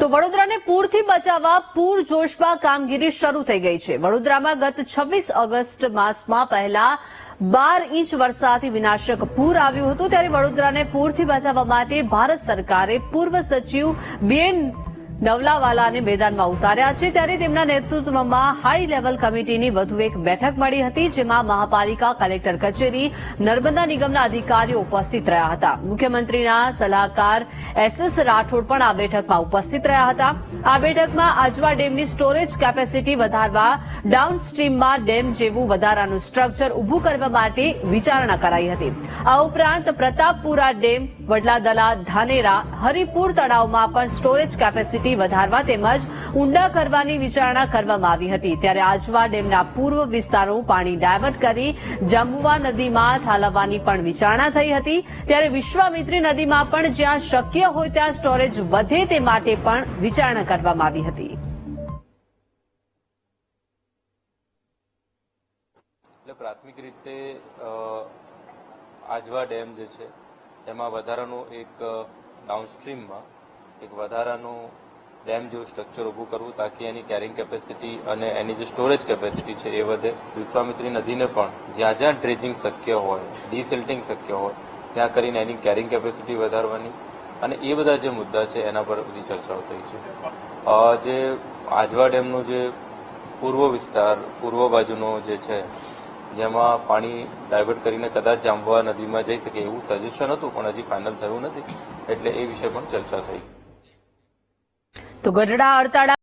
તો વડોદરાને પૂરથી બચાવવા પૂરજોશમાં કામગીરી શરૂ થઈ ગઈ છે। વડોદરામાં ગત 26 ઓગસ્ટ માસમાં પહેલા 12 ઇંચ વરસાદથી વિનાશક પૂર આવ્યું હતું, ત્યારે વડોદરાને પૂરથી બચાવવા માટે ભારત સરકારે પૂર્વ સચિવ બીએન નવલાવાલાને મેદાનમાં ઉતાર્યા છે। ત્યારે તેમના નેતૃત્વમાં હાઈ લેવલ કમિટીની વધુ એક બેઠક મળી હતી, જેમાં મહાપાલિકા, કલેક્ટર કચેરી, નર્મદા નિગમના અધિકારીઓ ઉપસ્થિત રહ્યા હતા। મુખ્યમંત્રીના સલાહકાર SS રાઠોડ પણ આ બેઠકમાં ઉપસ્થિત રહ્યા હતા। આ બેઠકમાં આજવા ડેમની સ્ટોરેજ કેપેસિટી વધારવા, ડાઉનસ્ટ્રીમમાં ડેમ જેવું વધારાનું સ્ટ્રક્ચર ઉભું કરવા માટે વિચારણા કરાઈ હતી। આ ઉપરાંત પ્રતાપપુરા ડેમ, વડલાદલા, ધાનેરા, હરિપુર તળાવમાં પણ સ્ટોરેજ કેપેસિટી વધારવા તેમજ ઊંડા કરવાની વિચારણા કરવામાં આવી હતી। ત્યારે આજવા ડેમના પૂર્વ વિસ્તારોનું પાણી ડાયવર્ટ કરી જાંબુવા નદીમાં ઠાલવવાની પણ વિચારણા થઈ હતી। ત્યારે વિશ્વામિત્રી નદીમાં પણ જ્યાં શક્ય હોય ત્યાં સ્ટોરેજ વધે તે માટે પણ વિચારણા કરવામાં આવી હતી। પ્રાથમિક રીતે આજવા ડેમ જે છે તેમાં વધારાનું એક ડાઉનસ્ટ્રીમમાં એક વધારાનું ડેમ જેવું સ્ટ્રક્ચર ઊભું કરવું, તાકી એની કેરિંગ કેપેસિટી અને એની જે સ્ટોરેજ કેપેસિટી છે એ વધે। વિશ્વામિત્રી નદીને પણ જ્યાં જ્યાં ડ્રેજિંગ શક્ય હોય, ડિસિલ્ટિંગ શક્ય હોય ત્યાં કરીને એની કેરિંગ કેપેસિટી વધારવાની અને એ બધા જે મુદ્દા છે એના પર બધી ચર્ચાઓ થઈ છે। જે આજવા ડેમનો જે પૂર્વ વિસ્તાર, પૂર્વ બાજુનો જે છે જેમાં પાણી ડાયવર્ટ કરીને કદાચ જાંબુવા નદીમાં જઈ શકે એવું સજેશન હતું, પણ હજી ફાઇનલ થયું નથી, એટલે એ વિશે પણ ચર્ચા થઈ। તો ગઢડા અડતાળા